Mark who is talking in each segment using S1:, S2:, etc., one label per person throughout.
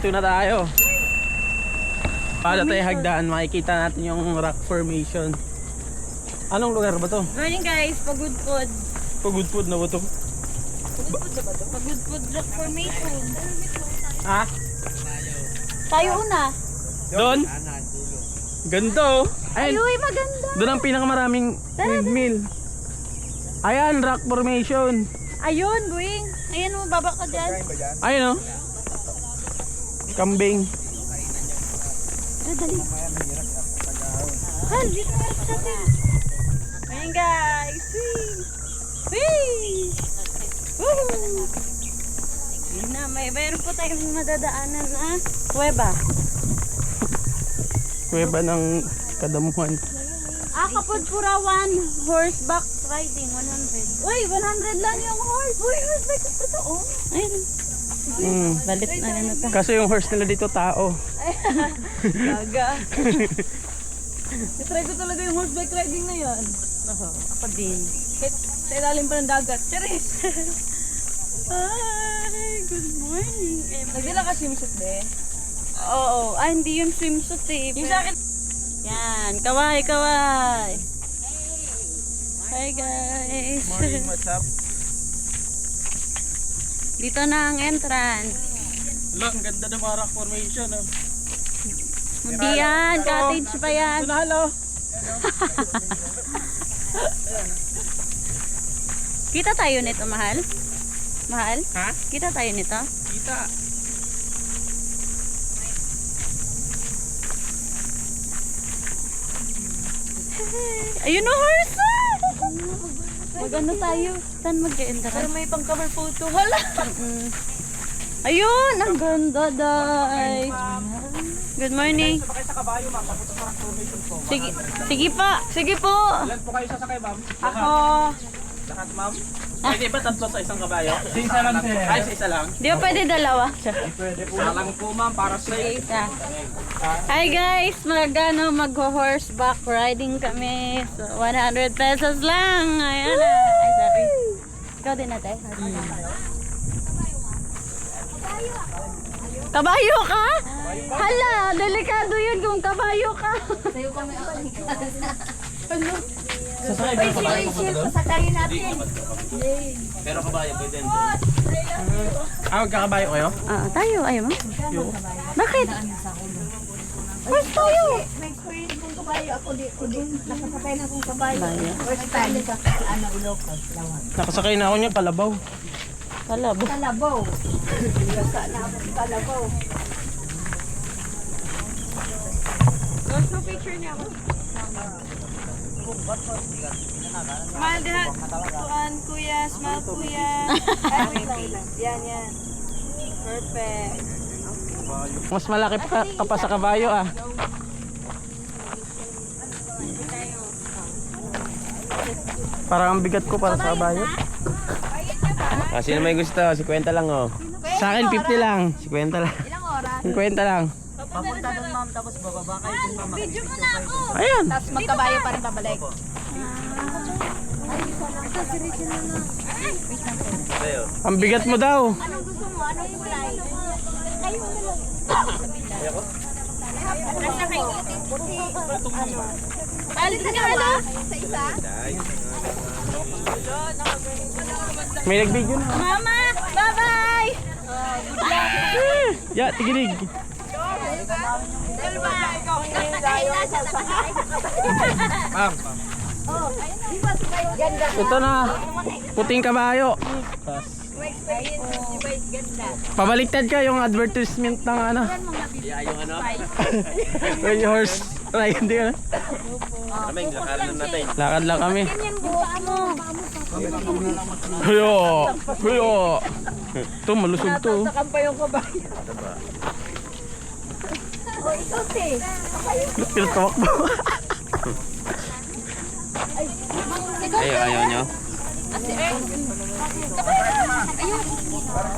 S1: Dito na tayo. Para tayo hagdaan, makikita natin yung rock formation. Anong lugar ba to?
S2: Morning guys, Pagudpod.
S1: Pagudpod na ba to?
S2: Pagudpod rock formation.
S1: Ha?
S2: Tayo una.
S1: Doon? Ganda oh. Ayun.
S2: Ay, maganda.
S1: Doon ang pinakamaraming windmill. Ayan, rock formation.
S2: Ayun, buwing. Ayan mo, baba ka dyan.
S1: Ayun oh. Kambing.
S2: Dali. Hal, dito na sa atin. Ayan guys. Whee! Whee! Woohoo! Yun na, mayroon po tayong madadaanan na kuweba.
S1: Kuweba ng Kadamuhan.
S2: Kapudpurawan, horseback riding, 100. Uy, 100 lang yung horse. Uy, horseback ito totoo. Ayun. Balit na rin ito.
S1: Kaso yung horse nila dito tao.
S2: Gaga. I-try ko talaga yung horseback riding na yan. Ako din. Kahit sa ilalim pa ng dagat. Charis! Hi! Good morning. Nagdala ka swimsuit be? Oo. Hindi yung swimsuit eh. Yung sa akin. Yan. Kaway, kaway. Hi guys.
S1: Morning, what's up?
S2: Dito na ang entrance.
S1: Look, ang ganda ng mga rock formation. Oh.
S2: Hindi yan. Cottage pa yan.
S1: Ito na, hello.
S2: Kita tayo nito, mahal? Mahal?
S1: Ha?
S2: Kita tayo nito?
S1: Kita.
S2: Ayun o, horse! Mag-ano tayo? Saan mag-e-enter? Pero may pang-cover photo. Hala! Ayun! Ang ganda, guys! Good morning!
S1: Sakay sa kabayo, ma'am. Papunta sa rock formation po.
S2: Sige, sige pa! Sige po!
S1: Ilan po kayo sasakay, ma'am?
S2: Ako!
S1: Lahat, ma'am? Pwede ba tatlo sa isang kabayo? Sa isa lang, sir. Ay, sa isa lang?
S2: Di ba pwede dalawa?
S1: Pwede po. Isa lang po, ma'am, para sa
S2: Isa. Hi guys! Mag-horseback riding kami. So, 100 pesos lang. Ayan na. Ay, sorry. Ikaw din natin. Kabayo ka? Hala, delikado yun kung kabayo ka. Sa'yo kami ako. Ano?
S1: Sasakay ba yung kabayo mo doon?
S2: Pasakayin natin.
S1: Pero kabayo pwede din. Magkakabayo kayo?
S2: Tayo. Ayaw mo?
S1: Yo.
S2: Bakit? First tayo.
S3: May experience kong kabayo ako din. Nakasakay na akong kabayo.
S2: Bayo.
S3: First time sa Ilocos, Lawan.
S1: Nakasakay na ako niya, Kalabaw.
S2: Kalabo.
S3: Kalabaw. Sa namin Kalabaw.
S2: Gusto picture niya ako. Smile diha. Tuan kuya, smile kuya. Yan. Perfect.
S1: Mas malaki ka pa sa kabayo ah. Parang ang bigat ko para sa kabayo.
S4: Sino may gusto? 50 lang oh.
S1: Sa akin 50 lang.
S4: 50 lang.
S1: 50 lang.
S3: Papunta doon ma'am, tapos bababa kayo dun ma'am.
S2: Video mo na ako.
S1: Ayan.
S3: Tapos magkabayo pa rin pabalik.
S4: Sa'yo.
S1: Ang bigat mo daw.
S3: Anong gusto mo? Anong kulay? Kayo na lang. Nasa kayo.
S2: Alit ka na.
S3: Isa-isa?
S1: May nag-video na.
S2: Mama, bye-bye.
S1: Ya, tigilig.
S3: Ganda.
S1: Ito na. Puting kabayo.
S3: May experience si Vice ganda.
S1: Pabaliktad ka yung advertisement ng ano.
S4: Yeah, yung ano?
S1: Yung horse ride. Hindi ka na.
S4: Kaming, lakaran na natin.
S1: Lakad lang kami.
S2: Yan buhok mo.
S1: Huyo. Huyo. Ito, malusog to.
S3: Saan pa yung kabayo? Oh, ikaw te.
S1: Pinatawak mo.
S4: Ayaw nyo?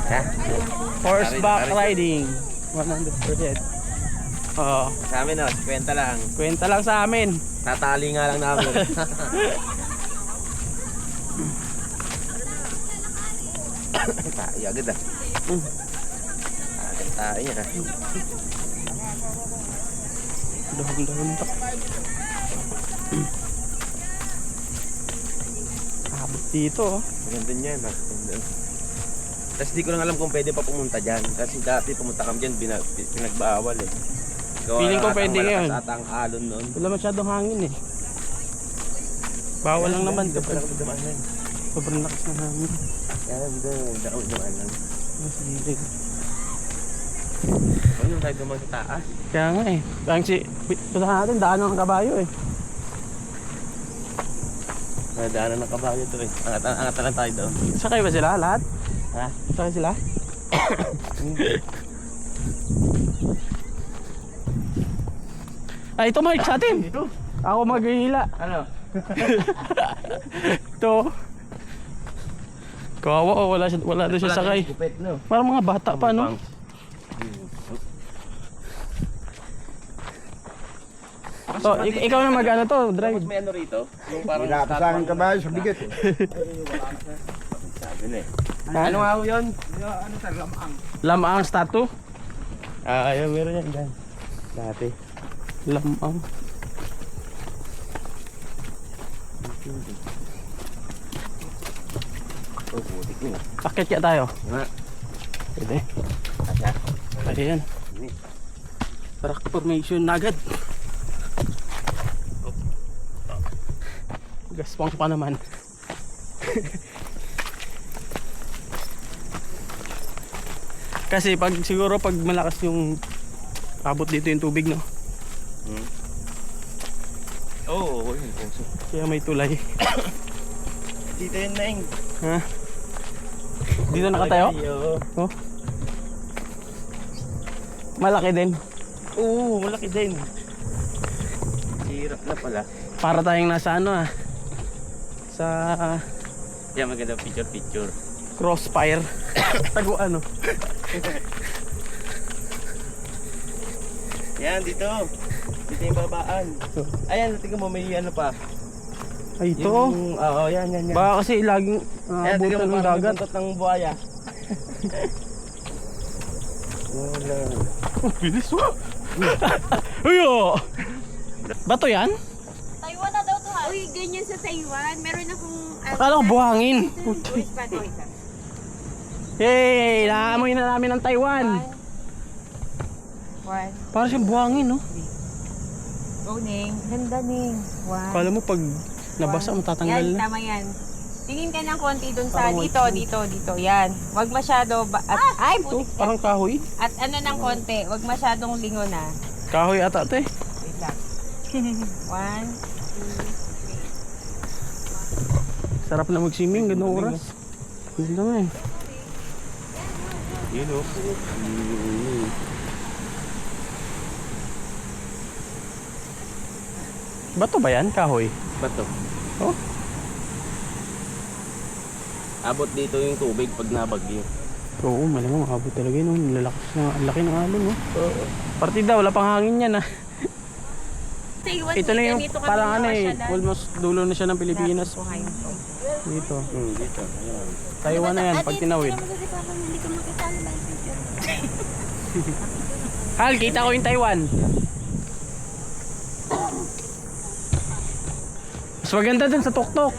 S4: Ha?
S1: Horseback riding. 100%. Oo.
S4: Sa amin oh, 50 lang.
S1: Kwenta lang sa amin.
S4: Tatali nga lang namin. Tayo agad ah. tayo niya.
S1: Dahon-dahon pa. Abot dito oh.
S4: Ganda niyan. Tapos di ko lang alam kung pwede pa pumunta dyan. Kasi dati pumunta kami dyan, pinagbawal eh.
S1: Feeling ko pwede ngayon.
S4: Malakas ata ang alon noon.
S1: Wala masyadong hangin eh. Bawal lang naman kapag
S4: dumaan.
S1: sobrang lakas ng hangin.
S4: Yan, dumaan lang.
S1: Mas gilid.
S4: Ano tayo dumaan sa taas?
S1: Kaya nga eh. Punta natin, daan ng kabayo eh.
S4: Nadaanan ng kabayo to eh. Angat na lang tayo doon.
S1: Sakay ba sila lahat?
S4: Ha?
S1: Sakay sila? Ay, ito Mike sa atin. Ako maghihila.
S4: Ano?
S1: Ito. Kawawa oh, wala doon siya sakay.
S4: Gupit no?
S1: Parang mga bata pa no? So, ikaw na mag-ano to, drive.
S4: Tapos may ano rito? Yung parang
S5: Wala sa akin kabayo sa bigat eh.
S4: sabi na eh.
S1: Ha?
S4: Ano nga ho yun?
S5: Ano sa lamang?
S1: Lamaang statue?
S4: Ayun, meron yan dyan. Dati.
S1: Lamaang.
S4: Oh, butik yun.
S1: Akit kaya tayo.
S4: Nga.
S1: Pwede.
S4: Asya.
S1: Pwede yan. Rock formation na agad. Gaspang pa naman. Kasi pag siguro pag malakas yung abot dito yung tubig no.
S4: Oo, yun.
S1: Kaya may tulay.
S4: Dito yun na yung.
S1: Ha? Dito nakatayo?
S4: Oo.
S1: Oh. Malaki din.
S4: Oo, malaki din. Hirap na pala.
S1: Para tayong nasa ano ah. Sa
S4: Yan, maganda picture.
S1: crossfire. Tago ano.
S4: Yan, dito. Dito yung babaan. Ayan, tingnan mo, may ano pa.
S1: Ay ito.
S4: Oo, yan.
S1: Baka kasi laging
S4: Ayan, tingnan
S1: abutan
S4: mo,
S1: ng
S4: parang
S1: dagat.
S4: buntot ng buhaya. Wala.
S1: Oh, bilis mo. Ayo. Bato yan?
S2: Taiwan na daw to ha. Uy, ganyan sa Taiwan. Meron akong...
S1: Akala ko buhangin.
S2: Tourist spot ko isa.
S1: Hey, naamoy na namin ng Taiwan.
S2: One.
S1: Parang siyang buhangin, no?
S2: Go, Ning. Ganda, Ning. One.
S1: Kala mo pag nabasa, matatanggal
S2: Yan,
S1: na.
S2: tama yan. Tingin ka ng konti dun sa
S1: Parang
S2: dito. Yan. Wag masyado ay,
S1: Ito,
S2: putik.
S1: parang kahoy.
S2: At ano ng konti, wag masyadong lingon na.
S1: Kahoy ata ito eh.
S2: Wait lang. One.
S1: Sarap na mag-swimming, ganung oras. Ganda nga eh.
S4: Yun o.
S1: Bato ba yan? Kahoy?
S4: Bato.
S1: Oh?
S4: Abot dito yung tubig pag nabagyo.
S1: Oo, malamang makabot talaga yun. Oh. Lalakas na, ang laki ng alon. Oh. Partida, wala pang hangin yan ah.
S2: Taiwan,
S1: Ito na yung
S2: ganito kami
S1: parang ano eh.
S2: nakasyalan.
S1: Almost dulo na siya ng Pilipinas.
S2: Kuhain ko.
S1: Dito.
S4: Dito. Ayan.
S1: Taiwan na yan, pag tinawid.
S2: Hindi ko makita na lang picture.
S1: Hal, kita ko yung Taiwan. Mas maganda dun sa tuktok.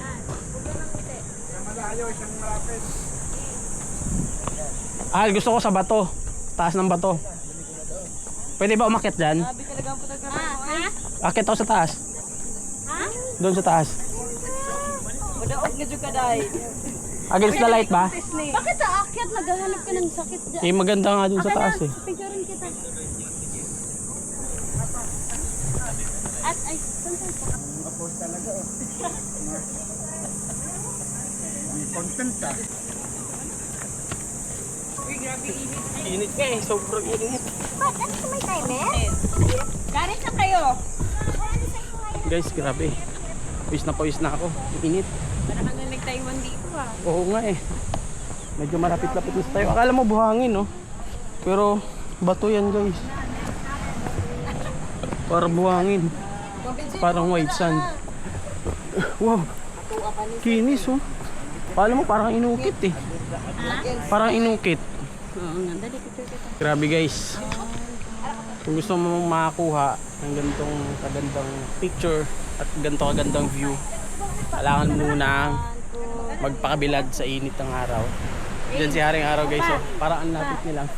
S1: Hal, gusto ko sa bato. Taas ng bato. Pwede ba umakyat dyan?
S2: Sabi talaga ang photographer.
S1: Akit ako sa taas.
S2: Ha?
S1: Doon sa taas.
S2: Madaog na dyan ka dahil.
S1: Against the light ba?
S2: Bakit sa akyat naghahanap ka ng sakit dyan?
S1: Eh, maganda nga dun sa taas eh.
S2: Picturein kita. At ay, saan tayo?
S5: Content ah.
S1: Init nga eh, sobrang init.
S2: May timer? Garit na kayo.
S1: Guys, grabe. Pawis na ako. Init.
S2: Parang ano nag-Taiwan dito ha.
S1: Oo nga eh. Medyo marapit-lapit na tayo. Akala mo buhangin no? Pero bato yan guys. Parang buhangin. Parang white sand. Wow. Kinis oh. Akala mo parang inukit eh. Parang inukit.
S2: Oo nga, dali picture kita.
S1: Grabe guys. Kung gusto mo makakuha ng ganitong kagandang picture at ganito kagandang view, kailangan muna magpakabilad sa init ng araw. Diyan si Haring Araw guys, oh. Parang ang lapit niya lang.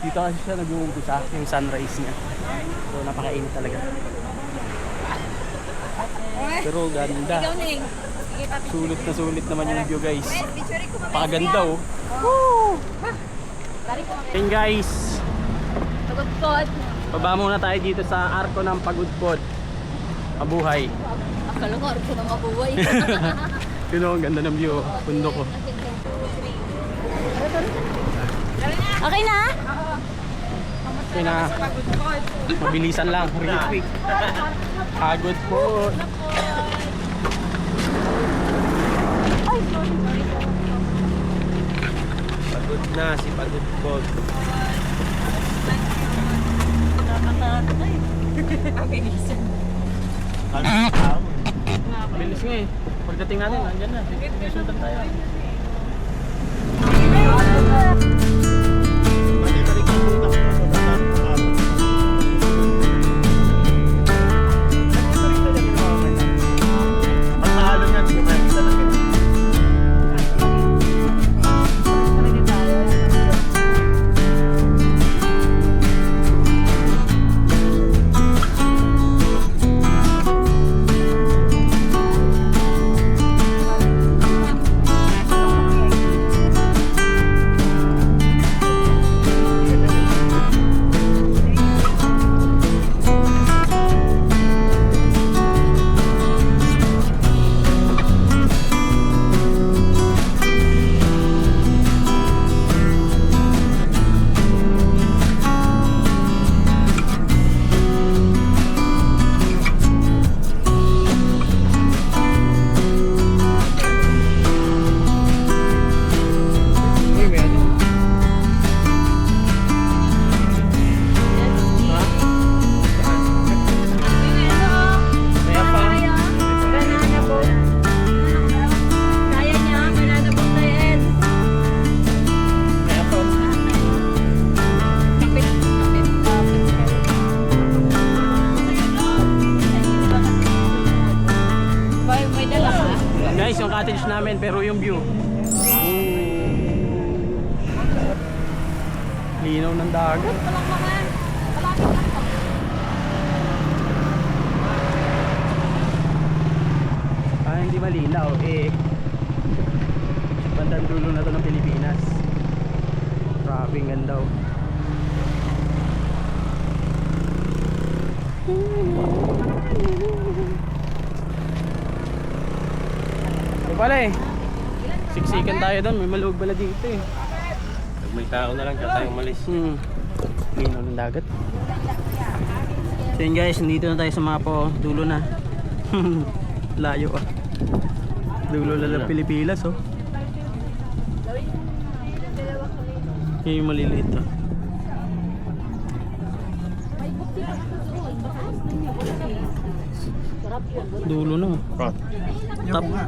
S1: Dito kasi siya nag-uumpisa yung sunrise niya. So napakainit talaga. Pero ganda. Sulit naman yung view guys. Napakaganda oh. Ayun guys.
S2: Pagudpod.
S1: Baba muna tayo dito sa arko ng Pagudpod. Mabuhay.
S2: Akala ko arko ng mabuhay.
S1: Yun oh, ang ganda ng view. Bundok ko.
S2: Okay na?
S1: Okay na. Mabilisan lang. Really quick. Pagudpod.
S4: Pagod na si Pagudpod.
S1: Bilis nga eh. Pagdating natin, andyan na. Sundan tayo. Guys, yung cottage namin pero yung view. Linaw ng dagat. Ah, hindi malinaw eh. Bandang dulo na to ng Pilipinas. Grabe ang ganda oh. Pala eh. Siksikan tayo doon, may maluwag pala dito eh.
S4: Pag may tao na lang, kaya tayo umalis.
S1: Linaw ng dagat. So yun guys, nandito na tayo sa Mapo. Dulo na. Layo ah. Dulo na ng Pilipinas oh. Yung maliliit oh. Dulo na.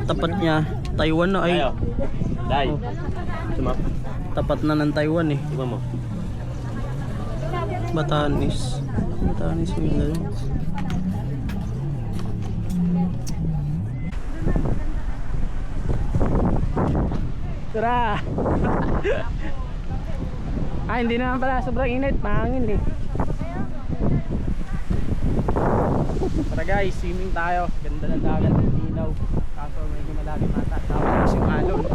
S1: Tapat niya Taiwan na ay.
S4: Dai.
S1: Tapat na ng Taiwan eh.
S4: Iba mo.
S1: Batanes Mindanao. Tara. Ah, hindi naman pala sobrang init, mahangin eh. Tara guys, swimming tayo. Ganda ng dagat, linaw. Kaso medyo malalim ata. Tapos yung alon.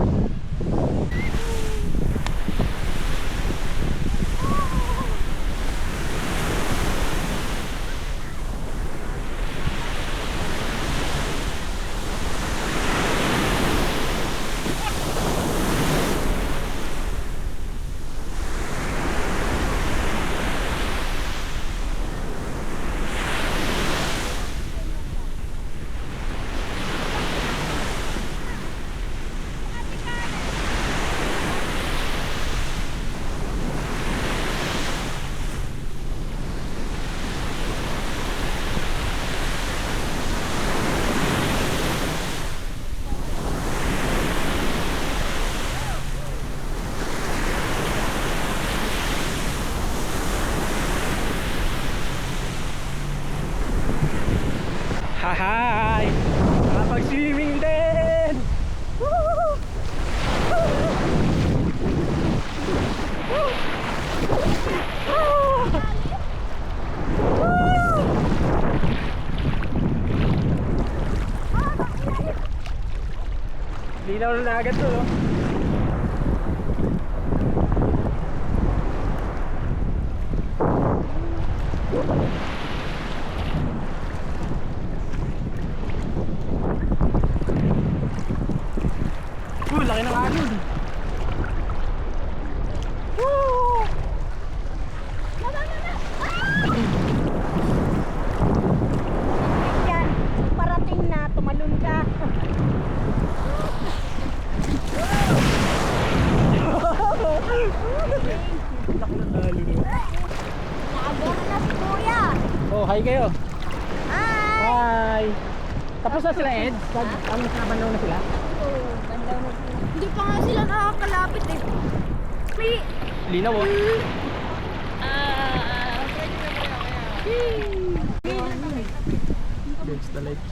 S1: Hi! Nakapag-swimming din! Woo! Linaw na agad to, no? Laki ng alon. Woo!
S3: Yan, parating na, tumalon ka. Naagahan na si Kuya.
S1: Oh, hi kayo.
S3: Hi!
S1: Hi! Tapos na sila, Ed? Ang nabandaw na sila?
S3: Hindi pa nga sila nakakalapit eh. May...
S1: Linaw, oh. That's the light.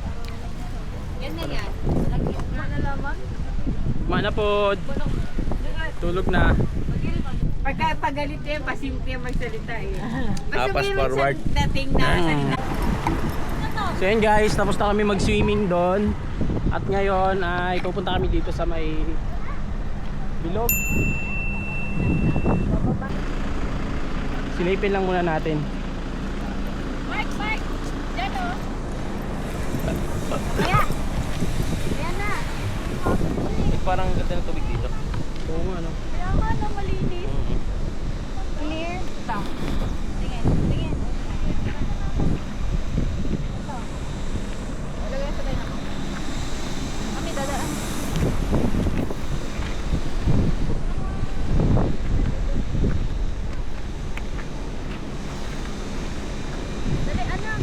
S3: Yan na yan. Mana lamang.
S1: Mana po. Tulog na.
S2: Pagka pagalit yan, pasimple magsalita eh.
S4: Pass forward.
S2: Dating na salita.
S1: So yan guys, tapos na kami mag-swimming doon. At ngayon ay pupunta kami dito sa may bilog. Silipin lang muna natin.
S3: Mike! Diyan o. Kaya! Ayan na.
S4: Parang ganda ng tubig dito.
S1: Oo nga, no?
S3: Kaya nga na malinis. Clear. Ito. Tingin. Ito. Lagay sa tayo. Kami dadaan. Dali, anak.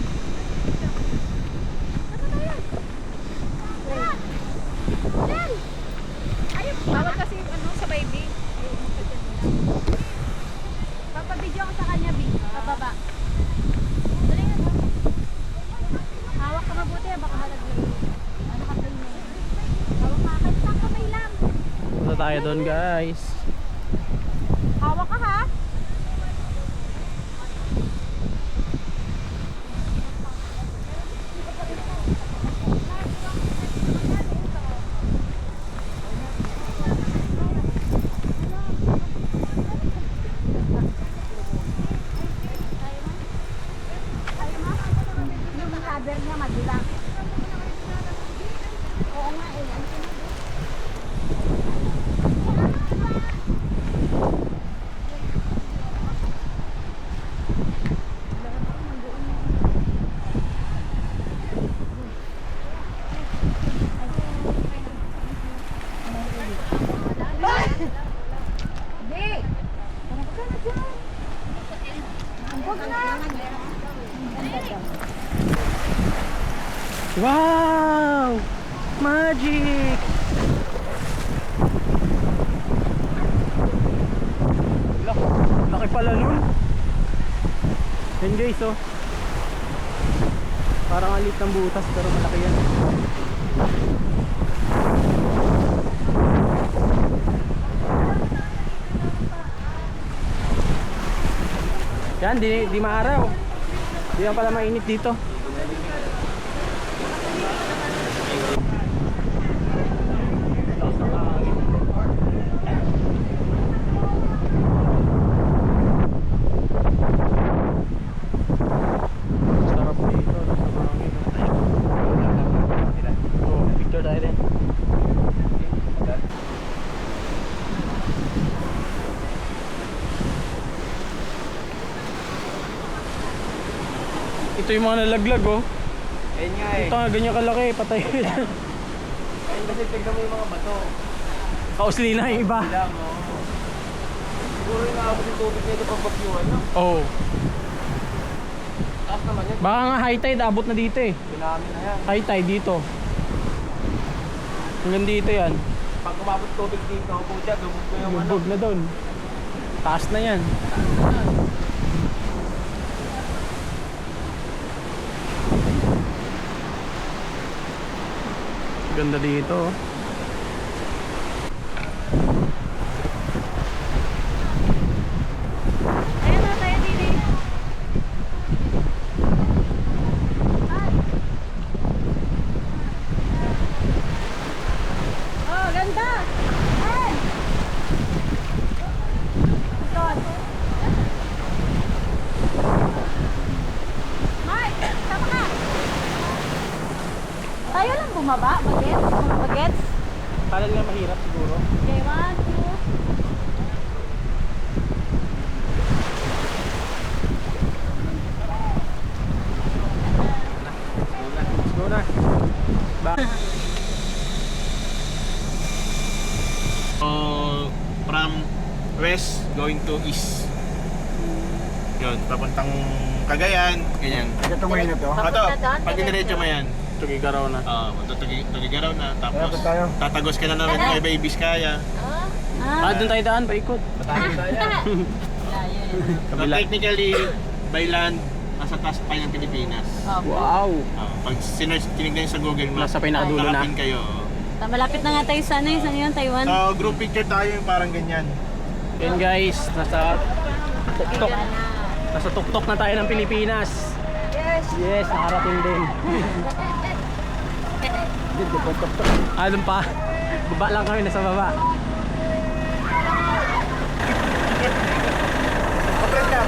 S3: Ano na yan? Yan! Ayun, bawal kasi sa baby. Papabidyo ako sa kanya, B. Pababa. Dali nga. Hawak ka mabuti, baka halagay. Ano ka tayo na yan? Hawak ka, kahit sa kamay lang.
S1: Punta tayo doon guys.
S3: Hawak ka ha? Yung cover niya madulang. Oo nga eh. Hindi! Huwag ka na dyan! Huwag na!
S1: Wow! Magic! Laki pala nun. Yan guys, oh. Parang alit ng butas pero malaki yan. Yan, di maaraw. Di yan pala mainit dito. Sarap dito, nasa hangin. Oh, picture tayo din. Ito yung mga nalaglag, oh.
S4: Ayun nga eh.
S1: Ito nga, ganyan kalaki, patay.
S4: Ayun kasi tignan mo yung mga bato.
S1: Kausli na yung iba.
S4: Lang, oh. Siguro yung nakabot yung tubig nito pag bagyuhan, no?
S1: Oh.
S4: Taas naman yan.
S1: Baka nga high tide, abot na dito eh.
S4: Pinamin na yan.
S1: High tide dito. Hanggang dito yan.
S4: Pag umabot tubig dito, pucha, lubog ko yung ano.
S1: Lubog na doon. Taas na yan. Ganda dito.
S2: Ayan na tayo dito. Oh, ganda! Ay! Doon. Mike, sama ka! Tayo lang bumaba, bagets? Mga bagets?
S1: Kala nila mahirap siguro.
S2: Okay, 1, 2.
S1: Let's go na.
S4: From west going to east. Yun, papuntang Cagayan, ganyan.
S5: Ito tumayin na to.
S4: Ito, pag diniretso mo yan,
S1: Tugigaraw na.
S4: Tugigaraw na, tapos
S5: Kaya tayo.
S4: tatagos ka na naman kay Bay Vizcaya.
S1: Doon tayo daan, paikot.
S4: So, technically, by land, nasa taas pa ng Pilipinas.
S1: Wow!
S4: Pag sinerch, tinignan nyo sa Google Maps,
S1: Nasa pinakadulo na.
S4: nakapin kayo.
S2: Malapit na nga tayo sa ano yun? Saan yun? Taiwan?
S4: So, group picture tayo yung parang ganyan.
S1: Yan guys, nasa tuktok. Nasa tuktok na tayo ng Pilipinas. Yes, nakarating din. Doon pa. Baba lang kami, nasa baba.
S4: Kapres ka,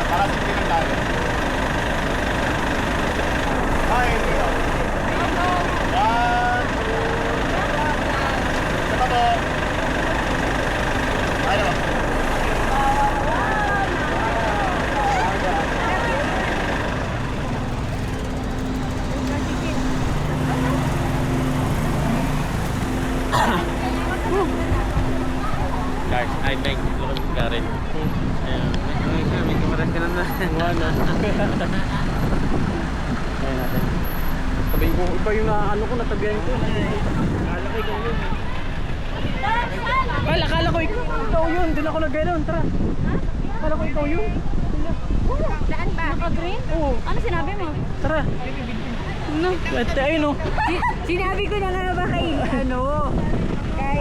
S4: para sa tingin tayo. Ay, dito. 1, 2, sa babo. Ano?
S1: Guys, I beg ka rin. May kumaras ka na. Wala. Ayan natin. Sabihin ko, iba yung ano ko, natabihan ko. Akala ko ikaw yun. Well, akala ko ikaw yun. Doon ako nag-gano'n. Tara. Akala ko ikaw yun.
S3: Saan ba?
S2: Naka-green?
S1: Oo.
S2: Ano sinabi mo?
S1: Tara. No. Ate, ayun o.
S3: Sinabi ko na nga ba kay, ano, kay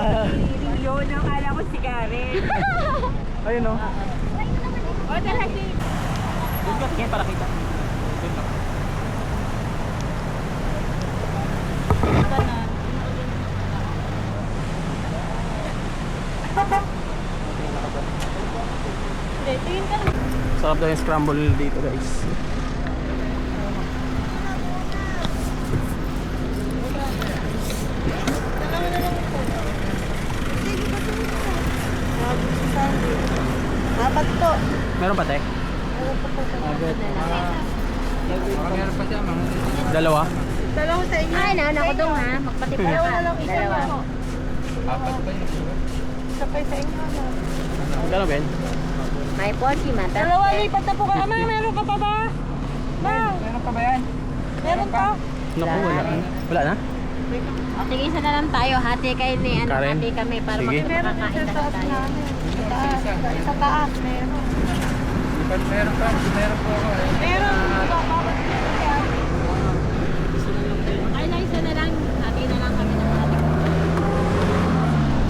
S3: Rio, nakala ko si Karen.
S1: Ayun o.
S3: O, talaga.
S1: Doon ka, tingin para kita. Doon ka.
S2: Kanan. Hindi, tingin ka naman.
S1: Sarap daw yung scramble dito guys.
S2: Dapat to.
S1: Meron pa te? Dalawa?
S3: Dalawa sa inyo. Ay, nauna ko doon ha. Magpatipid ka. Dalawa. Sabay sa inyo.
S1: Magkano Ben?
S3: May porsi mata.
S2: Dalawa, lipat na po ka. Ma, meron ka pa ba? Ma,
S5: Meron pa ba yan?
S2: meron pa.
S1: Naku, wala. Wala na?
S3: Sige, isa na lang tayo. Hati kayo ni ano,
S1: Karen?
S3: hati kami para
S1: Sige.
S3: makakain na tayo.
S2: Sa taas, meron.
S5: Meron pa ako.
S2: Meron.
S3: Ay, na isa na lang. Hati na lang kami ng hati.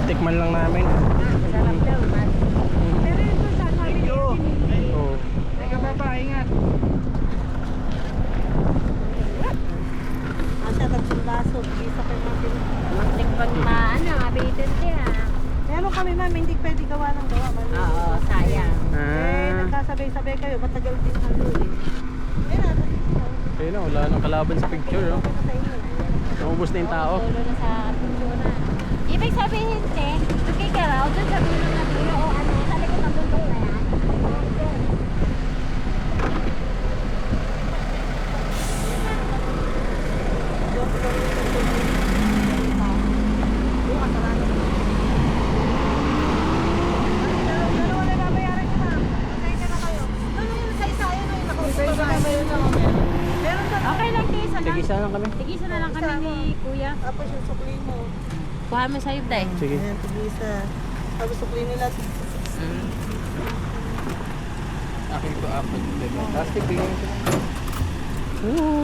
S1: Tikman lang namin.
S3: Masarap daw.
S2: Pero yun doon sa sabi niyo.
S1: Oo.
S5: Teka baba, ingat.
S2: Masarap yung baso. Isa kayo natin.
S3: Muntik pag maano, mabitin siya.
S2: Meron kami ma'am, hindi pwede gawa ng gawa.
S3: Oo, sayang.
S2: Nagkasabay-sabay kayo, matagal din ang huli.
S1: Ayun na, wala nang kalaban sa picture. Oh. Naubos na yung tao.
S3: Tulo na sa pintura. Ibig sabihin, te, okay ka raw, doon sa dulo na dulo o ano, sa likod ng bundok na yan. Okay lang, te, isa lang.
S1: Sige, isa lang kami.
S3: Tigisa na lang kami ni Kuya.
S2: Tapos yung sukli mo.
S3: Kuha mo sa'yo, te.
S1: Sige.
S2: Ayan, tigisa. Tapos sukli nila.
S5: Akin ko apat. Plastic, bigyan ko.
S1: Oo.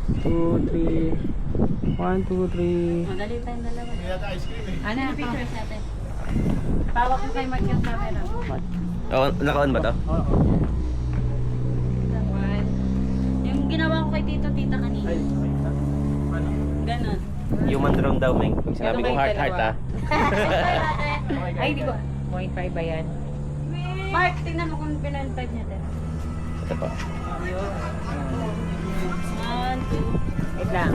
S1: 2, 3. 1, 2, 3.
S2: Madali tayong dalawa.
S3: Ano?
S2: Pictures natin. Pawak mo kay Mark yung camera.
S4: Oh, naka-on ba to?
S2: Yung ginawa ko kay Tito-Tita kanina. Ganon.
S4: Human drone daw, Meng. Pag sinabi kong heart ha.
S3: Ay, hindi ko. 0.5 ba yan?
S2: Mark, tingnan mo kung pinantad niya din.
S4: Ito pa.
S2: 1, 2.
S3: Wait lang.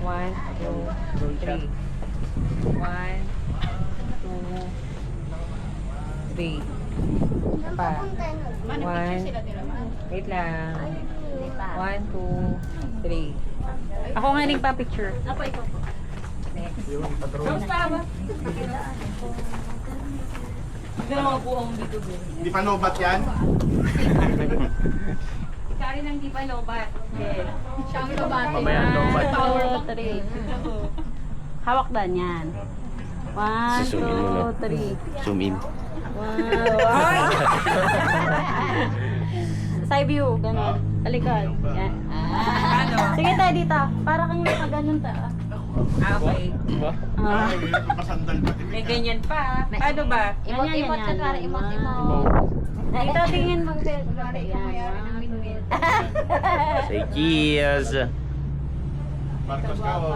S3: 1, 2, 3. 1, 2, 3. Pa. 1. Wait lang. 1, 2, 3. Ako nga rin pa picture.
S2: Ako, ikaw po. Pero mga buhang dito din.
S5: Di pa lobat yan?
S3: Ikaw rin ang di pa lobat. Siyang lobat.
S1: Mamaya lobat.
S2: 2, 3. Hawak dan yan. 1,
S4: Zoom in mo, no?
S2: 2, 3.
S4: Zoom in.
S2: Wow. Side view, gano'n. Talikod. Yan. Sige tayo dito. Para kang nakaganon ta.
S3: Okay.
S2: Ah.
S5: Pasandal pa.
S3: May ganyan pa. Paano ba?
S2: Imot-imot ka para imot-imot. Dito tingin mo. Yan.
S4: Say cheers.
S5: Marcos ka o...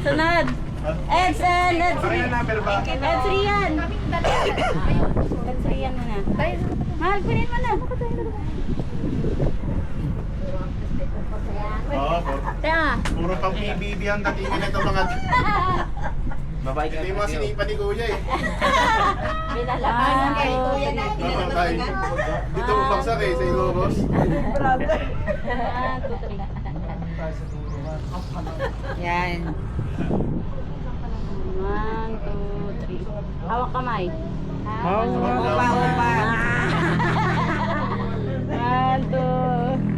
S2: Sunod. Eds and Eds.
S5: Saka yung number ba?
S2: Eds Rian. Eds Rian mo na. Mahal, kunin mo na.
S5: Oo,
S2: Teka.
S5: puro pang PBB ang datingin na ito mga...
S4: Babae ka.
S5: Hindi mo sinipa ni Kuya eh.
S2: Binalakan kay Kuya natin.
S5: Oo, tayo. Dito mo baksak eh, sa Ilocos.
S2: 1, 2, 3.
S3: Yan.
S2: 1, 2, 3. Hawak kamay.
S3: Opa, opa.
S2: 1, 2.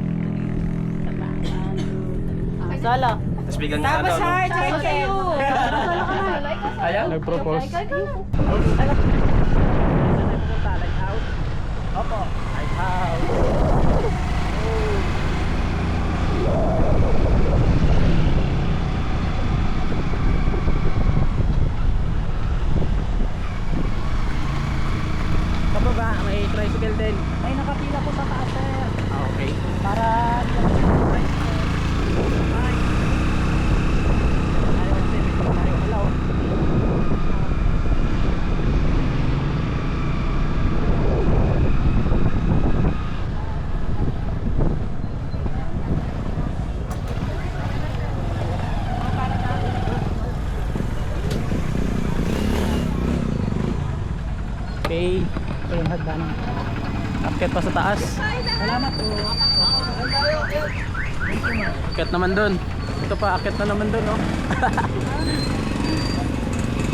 S2: Solo.
S4: Tapos biglang na
S3: Tapos
S4: ano, no?
S3: heart, check kayo.
S2: Solo ka na.
S4: Ayaw?
S1: Nag-propose. Opo. Light out. Kababa, may tricycle din.
S2: Ay, nakapila po sa taas, sir.
S1: Ah, okay.
S2: Para...
S1: Okay. Ito yung hagdan. Akit pa sa taas. Salamat po. Akit naman dun. Ito pa, akit na naman dun, oh.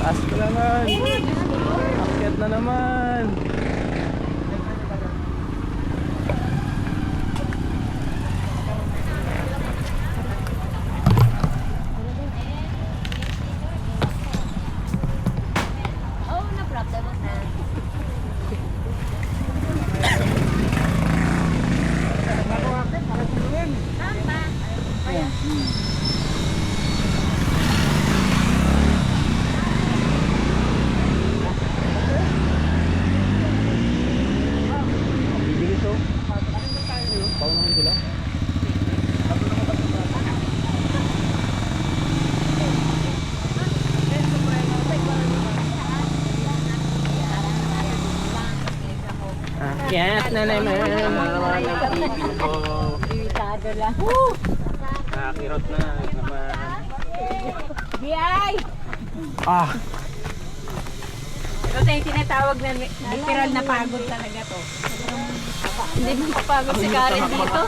S1: Taas ko naman. Akit na naman.
S3: Oh, no problem.
S1: Bibilis, oh. Paunahan sila. Akit na naman.
S2: Limitado lang.
S1: Nakakirot na naman.
S3: BI!
S1: Ah,
S3: Ito yung tinatawag na literal na pagod talaga to.
S2: Hindi mo mapagod si Karen dito.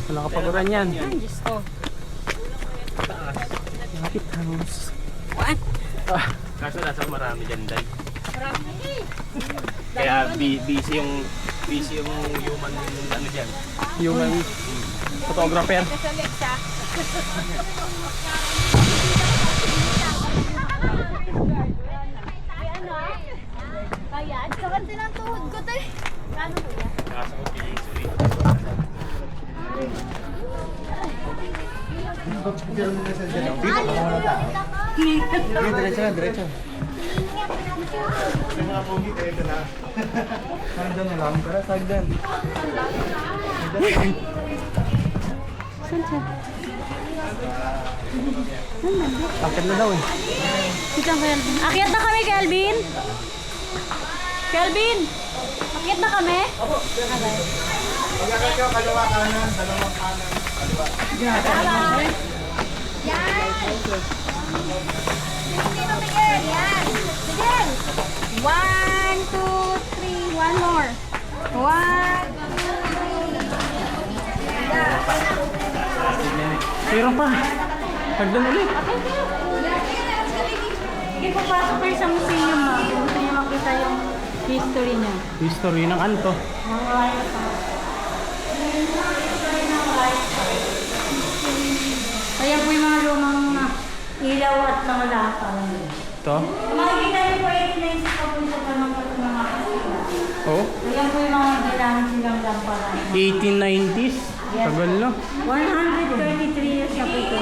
S1: wala kapaguran yan.
S2: Ay, Diyos ko.
S1: Akit house. Ah,
S4: Kaso nasa marami dyan, Day. Kaya busy yung human ano dyan.
S1: human photographer.
S3: Sa Alexa.
S2: Bayad? Kakan din ang tuhod ko, te. Kano mo yan?
S4: Kaso ko feeling sweet.
S5: Diretso. Yung mga pogi, ito na. Sagdan na lang. Tara, sagdan.
S1: Akit na daw eh.
S2: Dito ang Kelvin. Akyat na kami, Kelvin! Kelvin! Akyat na kami?
S5: Pagkakat ka, kaliwa kanan, dalawang kanan.
S3: Sino Miguel? Yan. Miguel. 1, 2, 3. One more. 1, 2, 3.
S1: Zero pa. Sagdan ulit.
S2: Sige, papasok kayo sa museum mo. Gusto niyo makita yung history niya.
S1: History ng ano to?
S2: Kaya po yung mga lumang ilaw at mga lakal.
S1: Ito?
S2: Makikita niyo po 1890 pa po sa mga
S1: Oh.
S2: Kaya po yung mga ginamit silang lamparan.
S1: 1890s? Tagal na.
S2: 133 years na po ito.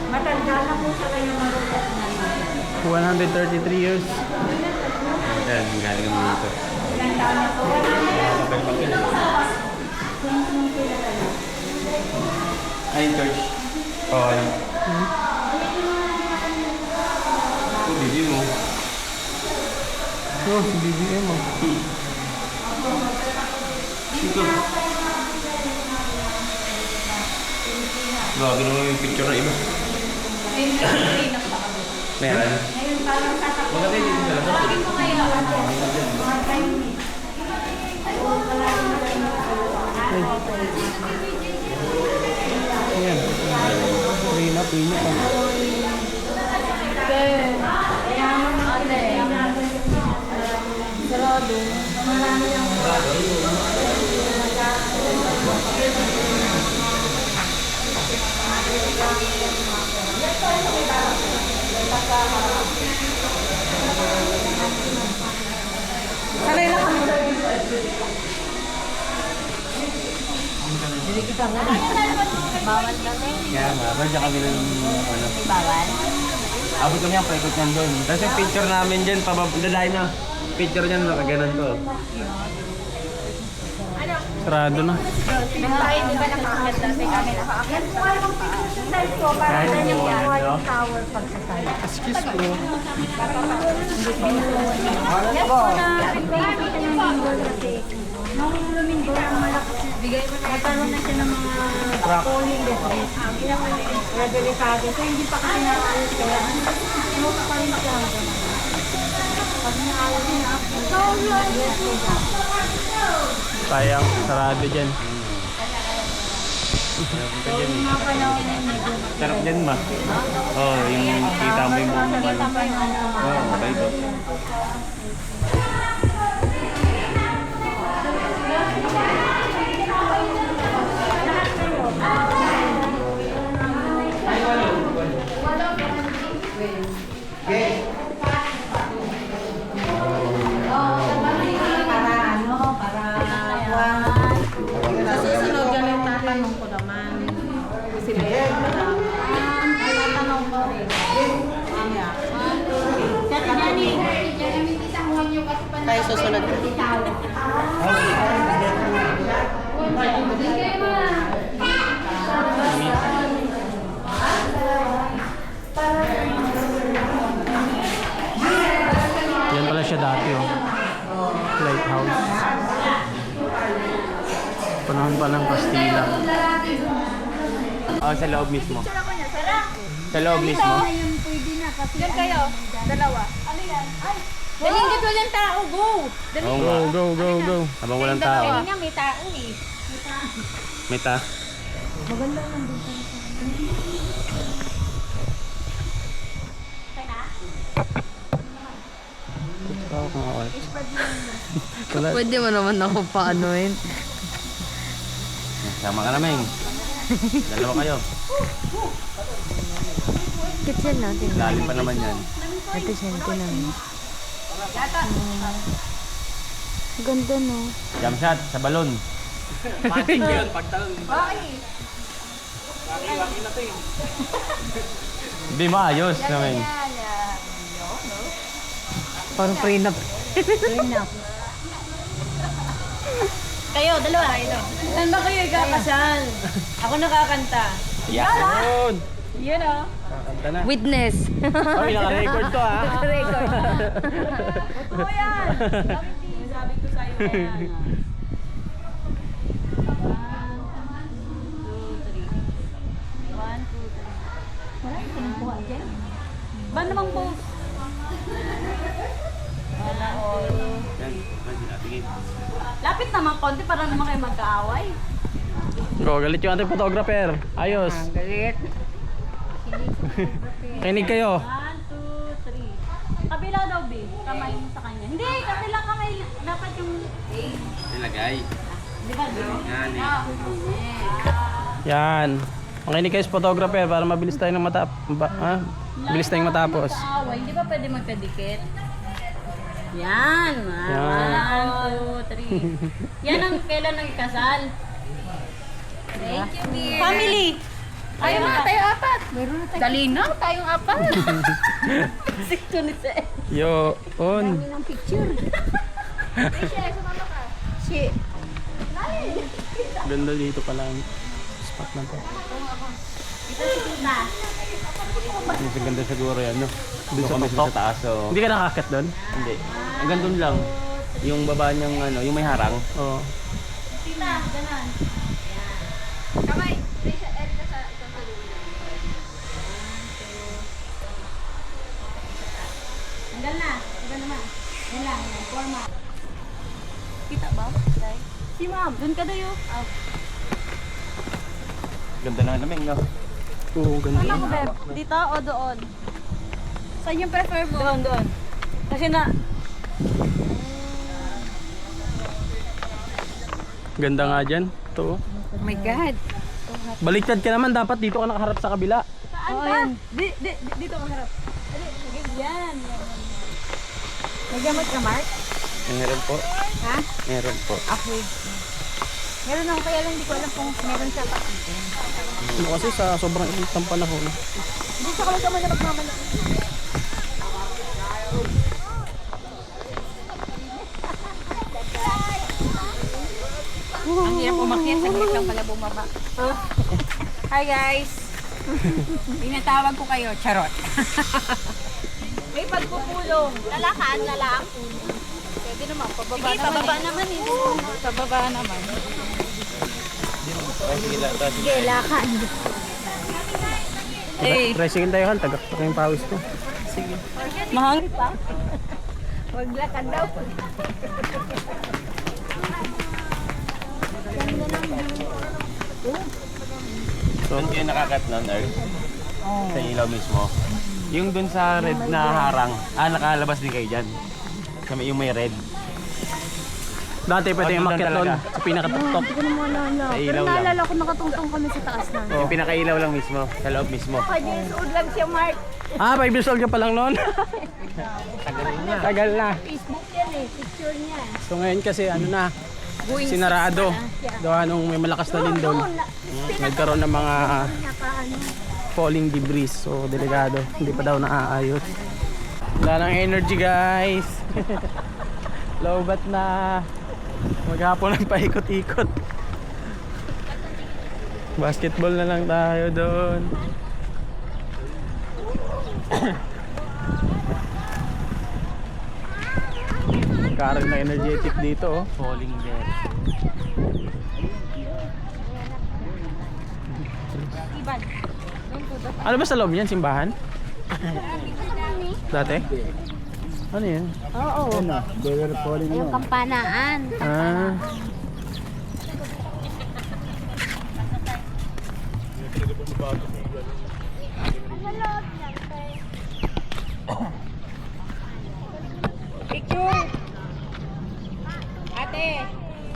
S2: Matanda na po sa kanyang marulat na.
S1: 133 years.
S4: Yan, galing kami dito.
S2: Ilang taon na po.
S4: Ay, church. Oo, ayun. Ito, bibi mo.
S1: Oh, si BBM oh.
S4: Ito. Grabe naman yung picture na iba. Meron. Maganda yung dito sa labas.
S1: Ayan. Free na pa.
S4: Kaya nga, dyan kami ng ano.
S2: Bawal?
S4: Abot kami ang paikot niyan doon. Tapos yung picture namin dyan, dadahin na. Picture niyan, nakaganan to.
S1: Sarado na.
S3: Tayo, di ba nakakit dati kami nakakit?
S1: Kahit yung ano.
S3: Tower pagsasay.
S1: Excuse me.
S3: Yan po na pinagpapita ng linggo kasi nung luminggo ang malakas na bigay mo na nagkaroon na siya ng mga polling device. Kaya delikado. So hindi pa kasi naayos kaya sinuka pa rin siya hanggang pag naayos niya ako. Yes,
S1: Sayang, sarado dyan.
S2: Yung mga panahon na medyo
S4: Sarap dyan ba? Oo, yung kita mo yung buong
S2: nakita pa yung ano.
S4: Oo, okay ba?
S2: Sa susunod, ganun tatanong ko naman. Sila yung tatanong ko. Kati Jenny. Tayo susunod.
S1: Yan pala siya dati oh. Lighthouse. Panahon pa ng Kastila.
S4: Oh, sa loob mismo. Sa loob mismo.
S3: Yan kayo, dalawa. Ano yan? Ay! Daling dito walang tao, go!
S4: Oo
S1: Go,
S4: nga.
S1: go, go, go.
S4: Habang walang tao.
S3: Dalawa niya, may tao eh.
S4: Meta.
S6: Pwede mo naman ako paanoin.
S4: Sama ka namin. Dalawa kayo.
S6: Kitchen natin.
S4: Lalim pa naman yan.
S6: Ito sente namin. Ganda no.
S4: Jump shot sa balon.
S1: Panting ko yun, pagtalon. Waki na to eh.
S4: Hindi maayos naman.
S6: Parang prenup.
S2: Kayo, dalawa. Saan ba kayo ikakasal? Ako nakakanta.
S1: Yun!
S2: Yan o.
S1: Kakanta na.
S6: Witness.
S1: Ay, naka-record to ah.
S6: Record.
S2: Totoo yan. Sabi ko sa'yo yan. 1, 2, 3. 1, 2, 3. Ba namang pose? Wala all.
S4: Yan, tingin.
S2: Lapit naman konti para naman kayo magkaaway.
S1: Go, galit yung ating photographer. Ayos.
S6: Galit.
S1: Kinig kayo.
S2: 1, 2, 3. Kabila daw, B. Kamay mo sa kanya. Hindi, kabila kamay. Dapat yung...
S4: Nilagay.
S2: Di ba, bro?
S4: Yan eh.
S1: Yan. Makinig kayo sa photographer para mabilis tayong Bilis tayong matapos.
S2: Magkaaway. Hindi ba pwede magkadikit? Yan.
S1: Yan.
S2: 1, 2, 3. Yan ang kailan ng ikasal. Thank you, dear. Family.
S3: Tayo na, tayo apat. Meron na tayo. Dali na, tayong apat.
S2: Sikto ni Seth.
S1: Yo, on.
S3: Dami ng picture. Rachel, sumama ka. Shit.
S1: Ganda dito pala ang spot na to.
S2: Ito si Tita.
S4: Mas ganda siguro yan, no? Doon sa kami sa taas, so...
S1: Hindi ka nakakit doon?
S4: Hindi. Hanggang doon lang. Yung baba niyang ano, yung may harang.
S1: Oo.
S2: Tita, ganon.
S3: Kamay. Rachel, Erika sa isang saludo.
S2: Hanggang na. Hanggang naman. Yan lang. Forma. Kita ba? Si ma'am. Doon ka dayo.
S4: Ganda na namin, no?
S1: Oo, ganda.
S2: Ano ko, Beb? Dito o doon? Saan yung prefer mo? Doon, doon. Kasi na...
S1: Ganda nga dyan. Ito.
S6: Oh my God.
S1: Baliktad ka naman. Dapat dito ka nakaharap sa kabila.
S2: Saan ba? Dito ka harap. Yan.
S3: May gamot ka, Mark?
S4: Meron po.
S3: Ha?
S4: Meron po.
S3: Okay. Meron ako, kaya lang hindi ko alam kung meron siya pakitin.
S1: Ano kasi sa sobrang init ng panahon.
S3: Hindi siya kami naman na magmamalaki. Ang hirap umakyat, saglit lang pala bumaba. Hi guys! Tinatawag ko kayo, charot. May pagpupulong. Lalakad na lang. Pwede naman, pababa
S2: Sige,
S3: naman.
S2: pababa naman eh.
S3: Pababa naman.
S4: Sige,
S3: Sige, lakad.
S2: Eh,
S1: Tricycle tayo, Han. Tagak pa yung pawis ko.
S2: mahangit pa.
S3: Huwag lakad daw.
S4: Doon kayo nakakat nun, Earl? Sa ilaw mismo. Yung dun sa red na harang, nakalabas din kayo dyan. Yung may red.
S1: Dati pwede yung
S4: Doon
S1: makyat doon.
S4: talaga.
S1: Sa pinakatuktok.
S3: Hindi ko na maalala.
S4: Sa
S3: Pero
S4: ilaw lang.
S3: naalala ko nakatungtong kami sa taas na.
S4: Yung pinakailaw lang mismo, sa loob mismo.
S3: 5 years old lang siya, Mark.
S1: 5 years old ka pa lang noon. Tagal na.
S3: Facebook yan eh, picture niya.
S1: So ngayon kasi ano na, sinarado. Gawa nung may malakas na lindol. Nagkaroon ng mga falling debris. So delikado. Hindi pa daw naaayos. Wala ng energy guys. Lowbat na. Maghapon ng paikot-ikot. Basketball na lang tayo doon. Karoon na energetic dito oh.
S4: Falling there.
S1: Ano ba sa loob niyan? Simbahan? Dati? Ano yan?
S3: Oo. Yung kampanaan.
S1: Ah.
S3: Picture. Ate.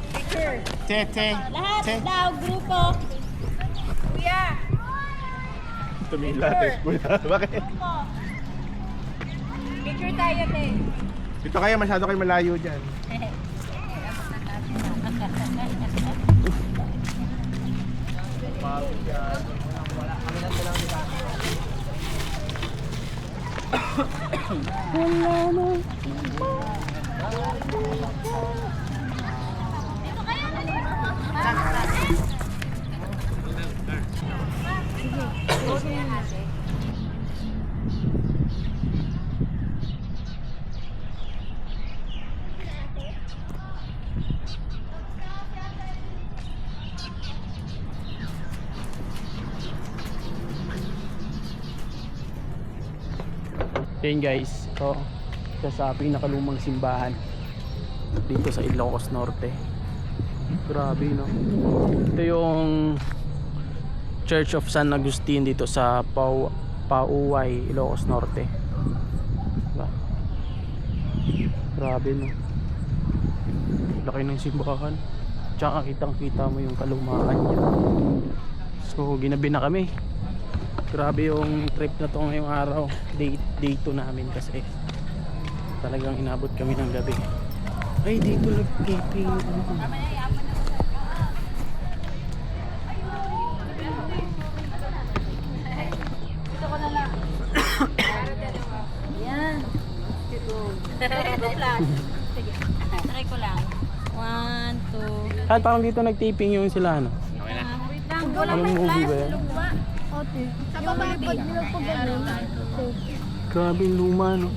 S3: Picture.
S1: Tete.
S3: Lahat daw, grupo. Kuya.
S5: Tumilates po na. Bakit?
S3: Grupo. Picture tayo, te.
S5: Dito kayo, masyado kayo malayo dyan.
S1: Yan guys, ito isa sa pinakalumang simbahan dito sa Ilocos Norte. Grabe no. Ito yung Church of San Agustin dito sa Pauway, Ilocos Norte. Diba? Grabe no. Laki ng simbahan. Tsaka kitang kita mo yung kalumaan niya. So ginabi na kami. Grabe yung trip na to ngayong araw. Day 2 namin kasi talagang inabot kami ng gabi. Ay dito nag-taping
S2: Yan. Try ko lang. 1, 2.
S1: At parang dito nag-taping yung sila ano.
S2: Wait lang.
S1: Anong movie ba yan?
S3: Sa baba, pag nilapagalan.
S1: Grabe yung luma no.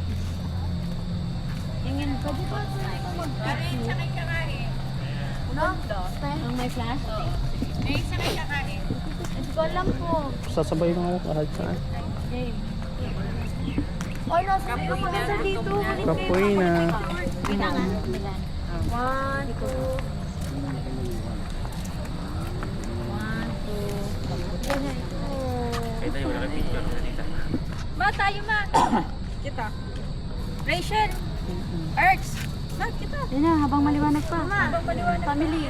S2: Tingin.
S3: Pwede pa ito mag-picture. No?
S2: Ang may flash?
S3: Hindi ko alam po.
S1: Sasabay lang ako kahit saan.
S3: Or nasa ko maganda dito.
S1: Kapoy na.
S2: Bilangan.
S3: 1, 2.
S2: Ma, tayo ma. Kita. Rachel. Erks. Ma, kita.
S3: Yan na, habang maliwanag pa.
S2: Habang maliwanag.
S3: Family.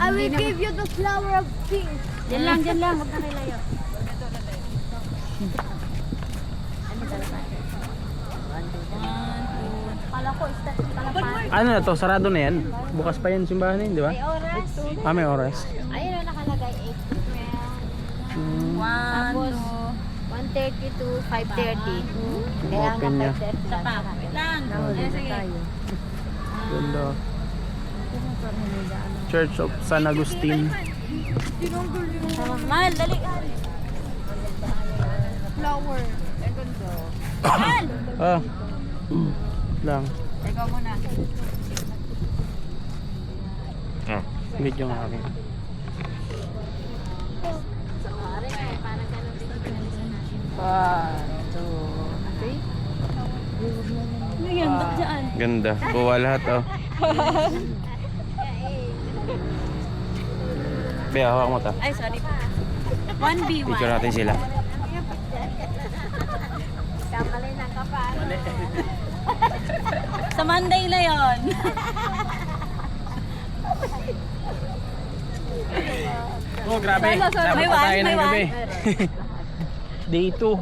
S3: I will give you the flower of pink.
S2: Diyan lang, diyan lang. Huwag na kayo layo.
S3: Kala ko, pala pa.
S1: Ano na to? Sarado na yan? Bukas pa yan simbahan na yun, di ba?
S3: May oras.
S1: Ah, may oras.
S3: Ayun na nakalagay, 8 to 12. Tapos, 1:30 to 5:30. Kaya
S1: Open niya.
S3: hanggang 5:30
S2: Isa pa.
S3: lang.
S2: Wait lang. Sige.
S1: Ganda. Church of San Agustin.
S2: Mahal, dali.
S3: Flower.
S2: Mahal.
S1: Ah. Lang.
S2: Ikaw muna.
S1: Video nga kami.
S2: Naganda dyan.
S4: Ganda. Buwa lahat oh. Be, hawak mo ta.
S2: Ay, sorry. 1B1.
S4: Picture natin sila.
S3: Kamali ng kapal.
S2: Sa Monday na yon.
S1: Oh, grabe. Dapat
S2: May
S1: pa tayo
S2: one,
S1: ng
S2: may
S1: gabi. Day 2.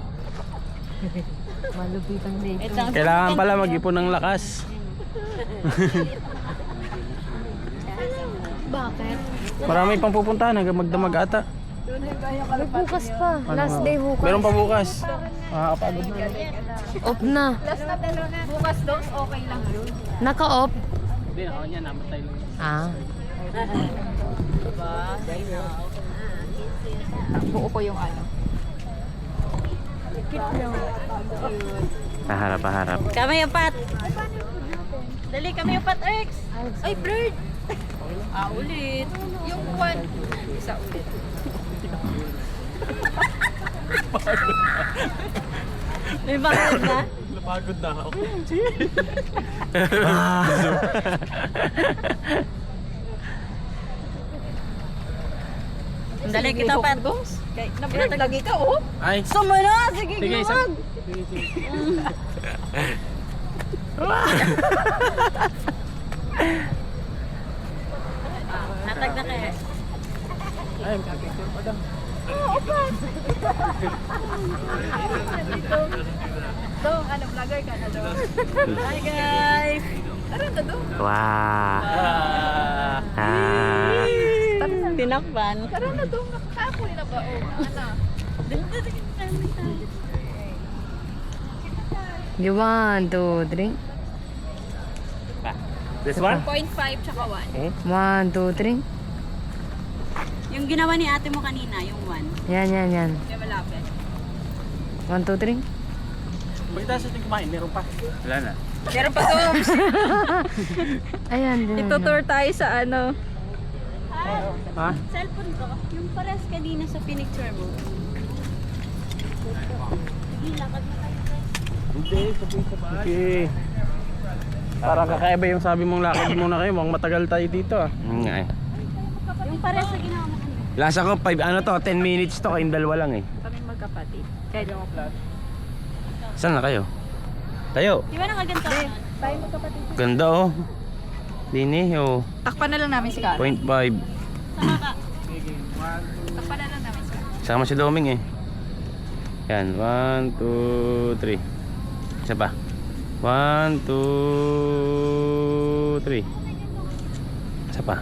S6: Malupit ang day.
S1: Kailangan pala mag-ipon ng lakas.
S3: Bakit?
S1: Marami pang pupuntahan hanggang magdamag ata.
S6: May bukas pa. Last day bukas.
S1: Meron pa bukas. Makakapagod na.
S6: Off na.
S3: Bukas daw, okay lang yun.
S6: Naka-off?
S1: Hindi, ako niya. Namatay lang.
S6: Ah.
S3: Buo ko yung ano.
S4: Paharap, paharap.
S2: Kami apat. Dali, kami apat, Erks. Ay, blurred. Ulit. Yung one. Isa ulit. May bakit na?
S1: Napagod na ako.
S2: Dali, kita apat. Na-blurred lagi ka, oh.
S1: Ay.
S2: Sumunod! Sige,
S1: Sige, isa.
S2: gumag.
S1: Sige, sige.
S2: Natag na kayo.
S1: Ay, picture pa daw.
S3: Vlogger ka na doon.
S2: Hi, guys.
S4: Wow.
S1: Ah.
S4: Ah.
S2: Tinakpan.
S3: Tara na doon.
S6: Di 1, 2, 3.
S4: This one?
S3: 0.5 tsaka 1.
S6: 1, 2, 3.
S2: Yung ginawa ni ate mo kanina, yung 1.
S6: Yan.
S2: Kaya malapit.
S6: 1, 2, 3.
S1: Pagkita sa ating kumain, meron pa.
S4: Wala na.
S3: Meron pa to.
S6: Ayan din.
S3: Ito-tour tayo sa ano.
S1: Ha?
S2: Cellphone ko, yung pares kanina sa pinicture mo. Sige, lakad na tayo.
S1: Okay. Parang kakaiba yung sabi mong lakad muna kayo. Mukhang matagal tayo dito ah.
S4: Nga eh.
S2: Yung pares sa ginawa mo kanina.
S4: Lasa ko 10 minutes to, kayong dalawa lang eh.
S3: Kaming magkapatid. Kahit
S4: Saan na kayo? Tayo.
S2: Di ba nakaganto ka nun?
S3: tayo magkapatid.
S4: Ganda oh. Dini oh.
S3: Takpan na lang namin si Karen.
S4: 0.5.
S2: Sama ka.
S3: Takpan na lang namin si Karen.
S4: Sama si Doming eh. Yan, 1, 2, 3. Isa pa. 1, 2, 3. Isa pa.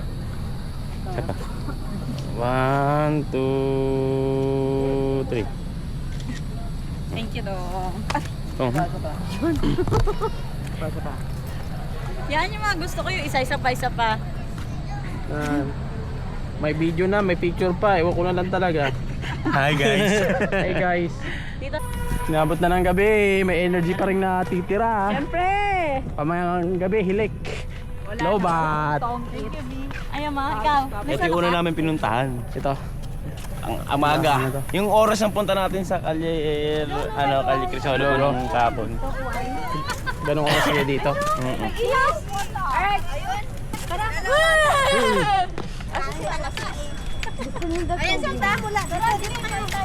S4: Isa pa. 1, 2, 3.
S3: Thank you, dong.
S4: Oh.
S2: Yan yung mga gusto ko, yung isa-isa pa, isa pa.
S1: May video na, may picture pa. Ewan ko na lang talaga.
S4: Hi guys.
S1: Hey guys.
S2: Dito.
S1: Inabot na ng gabi. May energy pa rin natitira.
S2: Siyempre!
S1: Pamayang gabi, hilik. Lobat.
S3: Thank you, B.
S2: Ayaw mga, ikaw.
S4: Ito yung una namin pinuntahan.
S1: Ito.
S4: Ang amaga. Yung oras ng punta natin sa Kalye Crisodo ng kapon.
S1: Ganong oras kayo dito.
S2: Yes! Alright. Tara. Ayan, santa.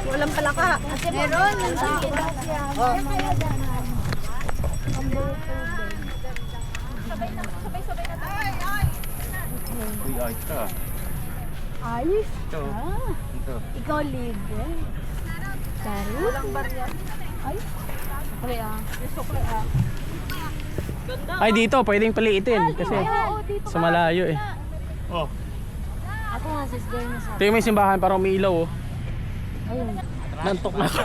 S3: Walang palaka.
S2: Meron.
S4: Uy, ay ito.
S3: Ayos.
S4: Ito. Ito.
S3: Ikaw lead. Sorry. Walang barya. Ay. Sukle ah. Sukle ah.
S1: Ay dito, pwedeng paliitin. Kasi sa malayo eh. Oh.
S6: Ako nga sis, girl na sa.
S1: Ito yung may simbahan, parang umiilaw oh.
S6: Ayun.
S1: Nantok na ako.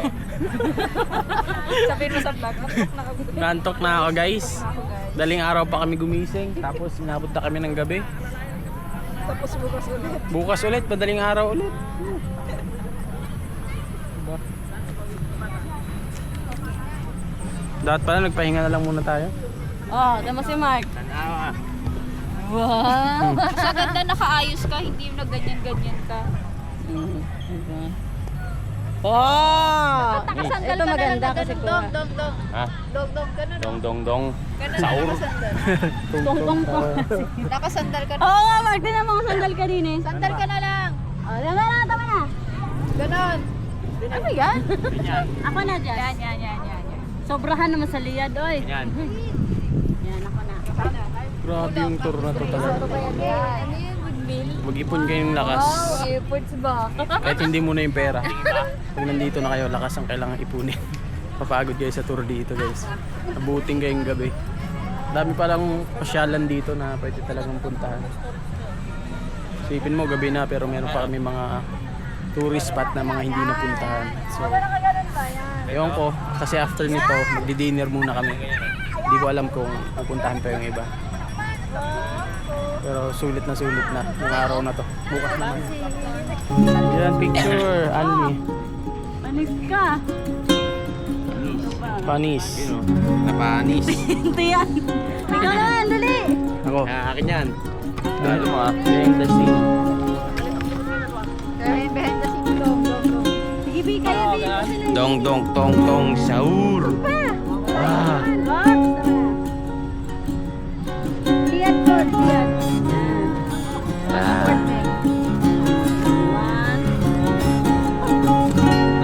S3: Sabihin mo sa vlog.
S1: Nantok na ako guys. Daling araw pa kami gumising. Tapos inabot na kami ng gabi.
S3: Tapos bukas ulit.
S1: Bukas ulit, madaling araw ulit. Diba? Dapat pala nagpahinga na lang muna tayo.
S2: Oh, tama si Mark.
S3: Wow. Sa ganda nakaayos ka, hindi yung nagganyan-ganyan ka.
S1: Oh!
S3: Nakasandal
S2: Ito maganda kasi
S3: dong,
S2: kuha.
S3: dong, dong.
S4: Ha?
S3: Dong, dong, ganun.
S4: Dong dong dong.
S3: Ganun
S4: Saur.
S3: nakasandal.
S2: Tungtong po.
S3: Nakasandal ka na.
S2: Oo nga, Mark. Din ang mga sandal ka din eh.
S3: Sandal ka na lang.
S2: Oh, tama na.
S3: Ganon.
S2: Ano yan? Ako na dyan.
S3: Yan.
S2: Sobrahan naman sa liyad, oy.
S4: Yan.
S2: Yan, ako na.
S1: Grabe yung tour na to talaga.
S3: Ano yan, windmill?
S1: Mag-ipon kayong lakas.
S3: Efforts ba?
S1: Kahit hindi muna yung pera. Pag nandito na kayo, lakas ang kailangan ipunin. Papagod kayo sa tour dito guys. Abuting kayong gabi. Dami palang pasyalan dito na pwede talagang puntahan. Isipin mo gabi na pero meron pa kami mga tourist spot na mga hindi napuntahan. So, ewan ko, kasi after nito, magdi-dinner muna kami. Hindi ko alam kung pupuntahan pa yung iba. Pero sulit na yung araw na to. Bukas naman. Yan, picture, Annie.
S2: Panis ka.
S1: Panis.
S4: Yun oh. Napanis.
S2: Ito yan. Ikaw na, dali.
S1: Ako.
S4: Akin yan. Dalo mo ah.
S1: Behind the scene.
S3: Behind the scenes, dong.
S2: Sige, Bi, kaya, Bi.
S4: Dong dong tong tong saur. Ah.
S3: Liat ko, liat.
S4: Ah.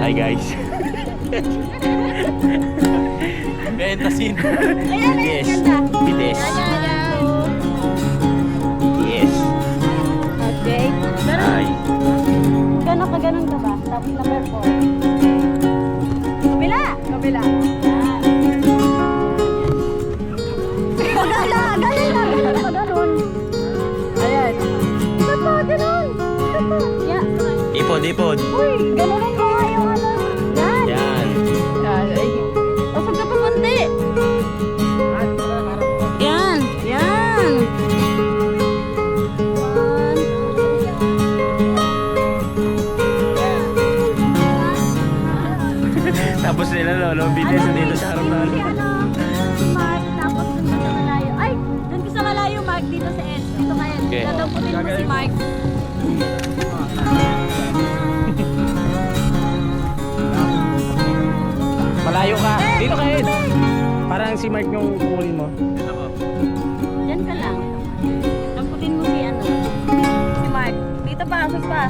S4: Hi guys.
S1: Behind the scene.
S4: Yes. Bites. Yes.
S2: Okay.
S4: Hi.
S2: Gano'n ka ba? Tapos number 4. Kabila.
S3: Kabila.
S2: Ganun. Ayan. Ganun. Yeah.
S4: Ipod
S1: Ipod.
S3: Uy, ganunin mo nga yung ano. Yan.
S1: Yan.
S2: O, saan ka papunti? Yan. Yan.
S1: Tapos nila lolo, video sa dito sa harap na.
S3: Si ano, si Mark, tapos dun sa malayo. Ay, dun ka sa malayo, Mark, dito sa Ed. Dito ka Ed.
S1: Okay.
S3: Dadamputin mo si Mark.
S1: Malayo ka. Dito ka, Ed. Parang si Mark yung kukunin mo.
S2: Diyan ka lang. Damputin mo si ano. Si Mark. Dito pa, sus pa.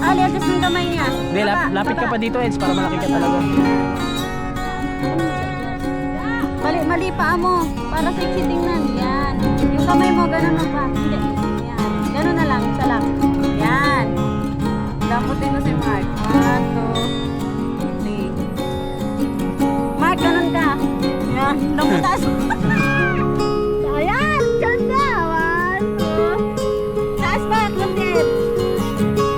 S2: Ali, adjust yung kamay niya.
S1: Hindi, lapit ka pa dito, Eds, para malaki ka talaga.
S2: Mali paa mo. Para sexy tingnan. Yan. Yung kamay mo, ganun na pa. Hindi. Yan. Ganun na lang. Isa lang. Yan. Damputin mo si Mark. 1, 2, 3. Mark, ganun ka. Yan. Damputas.
S3: Ayan, ganda. 1, 2.
S2: Taas pa, konti.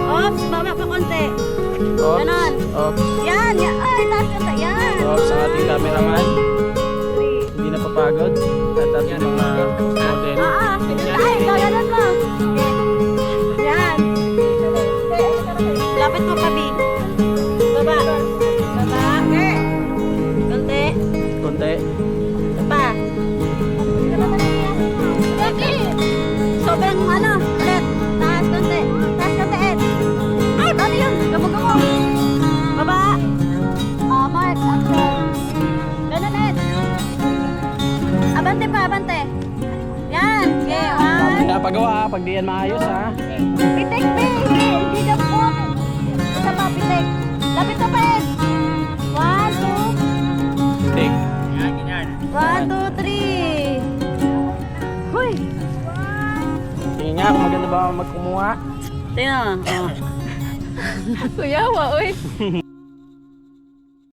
S2: Oops, baba pa konti.
S1: Oops.
S2: Ganon.
S1: Oops.
S2: Yan. Yan. Ay, taas ka. Yan.
S1: Oops, ang ating cameraman. Hindi na papagod. At ating mga model.
S2: Ay, gaganon mo. Yan. Lapit mo pa, B. Baba. Baba. Konti.
S1: Konti.
S2: Ito pa. Sobrang ano. Ulit. Taas konti. Taas konti, Ed. Ay, paano yun? Gamo-gamo. Baba. Mark. Action. Ganun, Ed. Abante pa, abante. Yan. Okay,
S1: Hindi
S2: 1.
S1: na pagawa ha, pag di yan maayos ha.
S2: Pitek, P. Hindi ka po. Isa pa, pitek. Lapit na pa, Ed. 1, 2.
S1: Take.
S2: 1, 2, 3. Huy.
S1: Tingin nga kung maganda ba magkumuha.
S2: Tingnan mo.
S6: Kuya, wa, uy.